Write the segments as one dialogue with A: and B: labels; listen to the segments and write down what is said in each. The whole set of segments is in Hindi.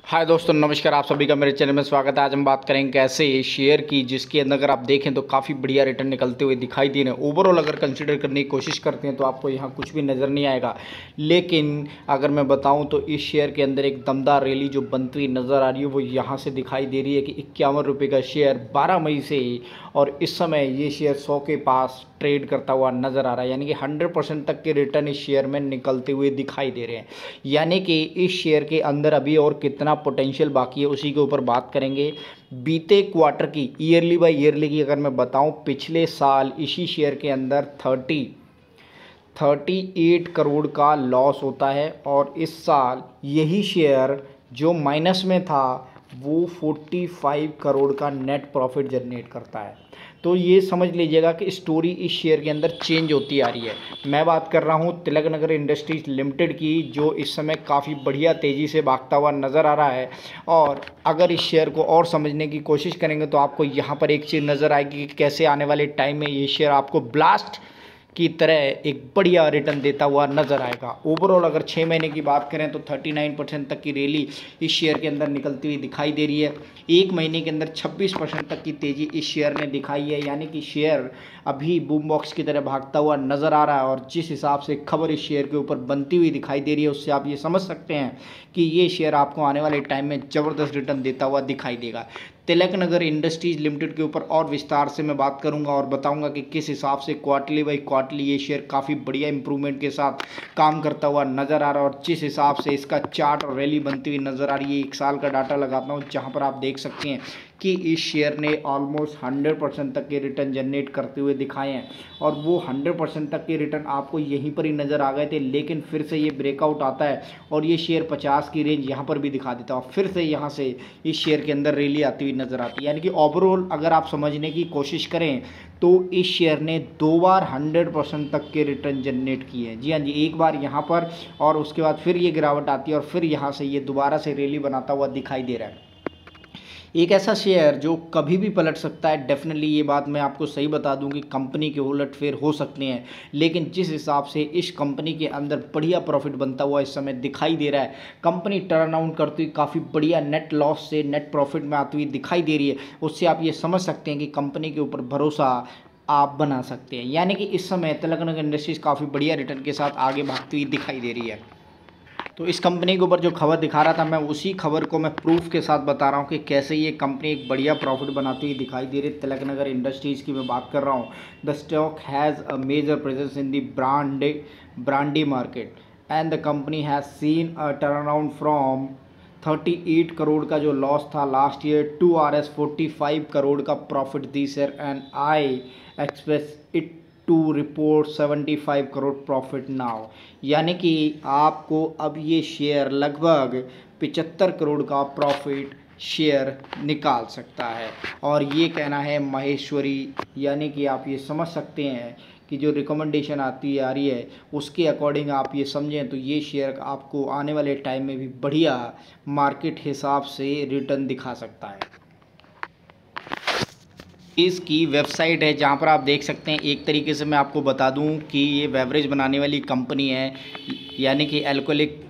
A: हाय दोस्तों, नमस्कार। आप सभी का मेरे चैनल में स्वागत है। आज हम बात करेंगे कैसे शेयर की, जिसके अंदर अगर आप देखें तो काफ़ी बढ़िया रिटर्न निकलते हुए दिखाई दे रहे हैं। ओवरऑल अगर कंसीडर करने की कोशिश करते हैं तो आपको यहाँ कुछ भी नज़र नहीं आएगा, लेकिन अगर मैं बताऊं तो इस शेयर के अंदर एक दमदार रैली जो बनती हुई नज़र आ रही है वो यहाँ से दिखाई दे रही है कि 51 रुपये का शेयर 12 मई से, और इस समय ये शेयर 100 के पास ट्रेड करता हुआ नज़र आ रहा है। यानी कि 100% तक के रिटर्न इस शेयर में निकलते हुए दिखाई दे रहे हैं। यानी कि इस शेयर के अंदर अभी और कितना पोटेंशियल बाकी है उसी के ऊपर बात करेंगे। बीते क्वार्टर की ईयरली बाय ईयरली की अगर मैं बताऊं, पिछले साल इसी शेयर के अंदर 38 करोड़ का लॉस होता है, और इस साल यही शेयर जो माइनस में था वो 45 करोड़ का नेट प्रॉफिट जनरेट करता है। तो ये समझ लीजिएगा कि स्टोरी इस शेयर के अंदर चेंज होती आ रही है। मैं बात कर रहा हूँ तिलक नगर इंडस्ट्रीज लिमिटेड की, जो इस समय काफ़ी बढ़िया तेज़ी से भागता हुआ नज़र आ रहा है। और अगर इस शेयर को और समझने की कोशिश करेंगे तो आपको यहाँ पर एक चीज़ नज़र आएगी कि कैसे आने वाले टाइम में ये शेयर आपको ब्लास्ट की तरह एक बढ़िया रिटर्न देता हुआ नज़र आएगा। ओवरऑल अगर 6 महीने की बात करें तो 39% तक की रैली इस शेयर के अंदर निकलती हुई दिखाई दे रही है। एक महीने के अंदर 26% तक की तेज़ी इस शेयर ने दिखाई है। यानी कि शेयर अभी बूम बॉक्स की तरह भागता हुआ नज़र आ रहा है, और जिस हिसाब से खबर इस शेयर के ऊपर बनती हुई दिखाई दे रही है उससे आप ये समझ सकते हैं कि ये शेयर आपको आने वाले टाइम में ज़बरदस्त रिटर्न देता हुआ दिखाई देगा। तिलक नगर इंडस्ट्रीज लिमिटेड के ऊपर और विस्तार से मैं बात करूंगा और बताऊंगा कि किस हिसाब से क्वार्टरली बाई क्वार्टरली ये शेयर काफ़ी बढ़िया इंप्रूवमेंट के साथ काम करता हुआ नज़र आ रहा है, और जिस हिसाब से इसका चार्ट और रैली बनती हुई नज़र आ रही है। एक साल का डाटा लगाता हूँ जहाँ पर आप देख सकते हैं कि इस शेयर ने ऑलमोस्ट 100% तक के रिटर्न जनरेट करते हुए दिखाए हैं, और वो 100% तक के रिटर्न आपको यहीं पर ही नज़र आ गए थे। लेकिन फिर से ये ब्रेकआउट आता है और ये शेयर 50 की रेंज यहाँ पर भी दिखा देता है, और फिर से यहाँ से इस शेयर के अंदर रैली आती हुई नज़र आती है। यानी कि ओवरऑल अगर आप समझने की कोशिश करें तो इस शेयर ने 2 बार 100% तक के रिटर्न जनरेट किए हैं। जी हाँ जी, एक बार यहाँ पर और उसके बाद फिर ये गिरावट आती है और फिर यहाँ से ये दोबारा से रैली बनाता हुआ दिखाई दे रहा है। एक ऐसा शेयर जो कभी भी पलट सकता है। डेफिनेटली ये बात मैं आपको सही बता दूं कि कंपनी के उलटफेर हो सकते हैं, लेकिन जिस हिसाब से इस कंपनी के अंदर बढ़िया प्रॉफिट बनता हुआ इस समय दिखाई दे रहा है, कंपनी टर्न अराउंड करती हुई काफ़ी बढ़िया नेट लॉस से नेट प्रॉफिट में आती हुई दिखाई दे रही है, उससे आप ये समझ सकते हैं कि कंपनी के ऊपर भरोसा आप बना सकते हैं। यानी कि इस समय तिलक नगर इंडस्ट्रीज काफ़ी बढ़िया रिटर्न के साथ आगे भागती हुई दिखाई दे रही है। तो इस कंपनी के ऊपर जो खबर दिखा रहा था, मैं उसी खबर को मैं प्रूफ के साथ बता रहा हूँ कि कैसे ये कंपनी एक बढ़िया प्रॉफिट बनाती हुई दिखाई दे रही है। तिलक नगर इंडस्ट्रीज़ की मैं बात कर रहा हूँ। The stock has a major presence in the brandy market and the company has seen a turn around from 38 crore का जो लॉस था last year to RS 45 crore का profit this year, and I expect it to report 75 crore profit now. यानी कि आपको अब ये शेयर लगभग 75 करोड़ का प्रॉफिट शेयर निकाल सकता है, और ये कहना है महेश्वरी। यानी कि आप ये समझ सकते हैं कि जो रिकमेंडेशन आती आ रही है उसके अकॉर्डिंग आप ये समझें तो ये शेयर आपको आने वाले टाइम में भी बढ़िया मार्केट हिसाब से रिटर्न दिखा सकता है। इसकी वेबसाइट है जहाँ पर आप देख सकते हैं। एक तरीके से मैं आपको बता दूं कि ये बेवरेज बनाने वाली कंपनी है, यानी कि अल्कोहलिक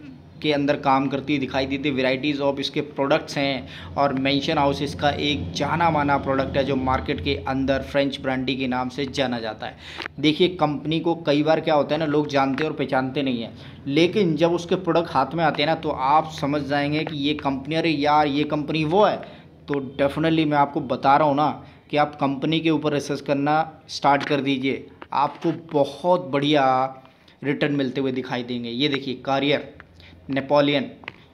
A: के अंदर काम करती दिखाई देती। वैरायटीज़ ऑफ इसके प्रोडक्ट्स हैं, और मेंशन हाउस इसका एक जाना माना प्रोडक्ट है जो मार्केट के अंदर फ्रेंच ब्रांडी के नाम से जाना जाता है। देखिए, कंपनी को कई बार क्या होता है ना, लोग जानते और पहचानते नहीं हैं, लेकिन जब उसके प्रोडक्ट हाथ में आते हैं ना तो आप समझ जाएंगे कि ये कंपनी, अरे यार ये कंपनी वो है। तो डेफिनेटली मैं आपको बता रहा हूँ ना कि आप कंपनी के ऊपर रिसर्च करना स्टार्ट कर दीजिए, आपको बहुत बढ़िया रिटर्न मिलते हुए दिखाई देंगे। ये देखिए, कार्रियर, नेपोलियन,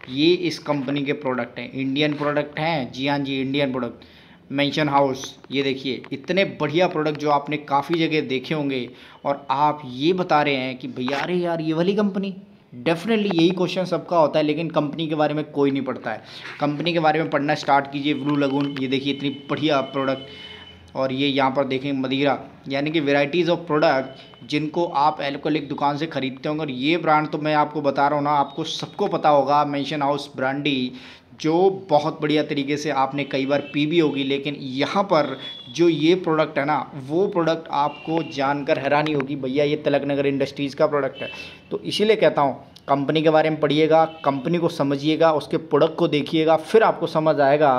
A: ये इस कंपनी के प्रोडक्ट हैं, इंडियन प्रोडक्ट हैं। जी हाँ जी, इंडियन प्रोडक्ट। मेंशन हाउस, ये देखिए, इतने बढ़िया प्रोडक्ट जो आपने काफ़ी जगह देखे होंगे, और आप ये बता रहे हैं कि भैया अरे यार ये वाली कंपनी। डेफिनेटली यही क्वेश्चन सबका होता है, लेकिन कंपनी के बारे में कोई नहीं पढ़ता है। कंपनी के बारे में पढ़ना स्टार्ट कीजिए। ब्लू लगून, ये देखिए इतनी बढ़िया प्रोडक्ट, और ये यहाँ पर देखें मदिरा, यानी कि वेराइटीज़ ऑफ प्रोडक्ट जिनको आप एल्कोहलिक दुकान से खरीदते होंगे। और ये ब्रांड तो मैं आपको बता रहा हूँ ना, आपको सबको पता होगा, मेंशन हाउस ब्रांडी, जो बहुत बढ़िया तरीके से आपने कई बार पी भी होगी। लेकिन यहाँ पर जो ये प्रोडक्ट है ना, वो प्रोडक्ट आपको जानकर हैरानी होगी, भैया ये तिलक नगर इंडस्ट्रीज़ का प्रोडक्ट है। तो इसीलिए कहता हूँ कंपनी के बारे में पढ़िएगा, कंपनी को समझिएगा, उसके प्रोडक्ट को देखिएगा, फिर आपको समझ आएगा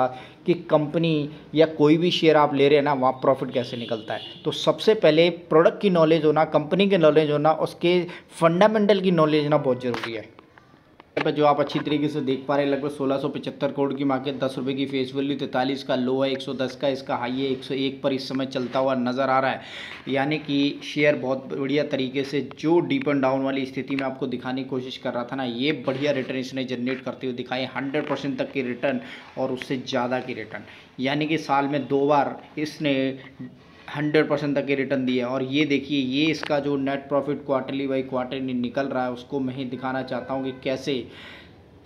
A: कि कंपनी या कोई भी शेयर आप ले रहे हैं ना, वहाँ प्रॉफिट कैसे निकलता है। तो सबसे पहले प्रोडक्ट की नॉलेज होना, कंपनी की नॉलेज होना, उसके फंडामेंटल की नॉलेज होना बहुत ज़रूरी है। पर जो आप अच्छी तरीके से देख पा रहे हैं, लगभग 1675 करोड़ की मार्केट, 10 रुपये की फेस वैल्यू, 43 का लो है, 110 का इसका हाई है, 101 पर इस समय चलता हुआ नज़र आ रहा है। यानी कि शेयर बहुत बढ़िया तरीके से जो डीप एंड डाउन वाली स्थिति में आपको दिखाने की कोशिश कर रहा था ना, ये बढ़िया रिटर्न इसने जनरेट करते हुए दिखाए, 100% तक की रिटर्न और उससे ज़्यादा की रिटर्न। यानी कि साल में 2 बार इसने 100% तक के रिटर्न दिए। और ये देखिए, ये इसका जो net profit quarterly by quarterly निकल रहा है, उसको मैं ही दिखाना चाहता हूँ कि कैसे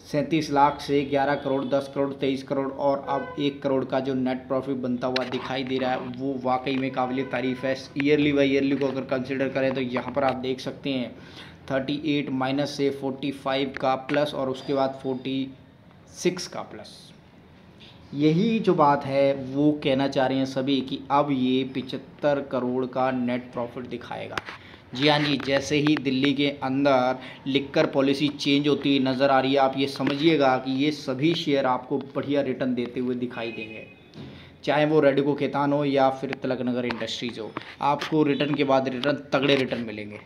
A: 37 लाख से 11 करोड़, 10 करोड़, 23 करोड़ और अब 1 करोड़ का जो नेट प्रॉफिट बनता हुआ दिखाई दे रहा है, वो वाकई में काबिल तारीफ़ है। ईयरली बाई ईयरली को अगर कंसिडर करें तो यहाँ पर आप देख सकते हैं 38 माइनस से 45 का प्लस और उसके बाद 46 का प्लस। यही जो बात है वो कहना चाह रहे हैं सभी कि अब ये 75 करोड़ का नेट प्रॉफिट दिखाएगा। जी हाँ जी, जैसे ही दिल्ली के अंदर लिकर पॉलिसी चेंज होती हुई नज़र आ रही है, आप ये समझिएगा कि ये सभी शेयर आपको बढ़िया रिटर्न देते हुए दिखाई देंगे, चाहे वो रेडिको खेतान हो या फिर तिलक नगर इंडस्ट्रीज़ हो। आपको रिटर्न के बाद रिटर्न, तगड़े रिटर्न मिलेंगे।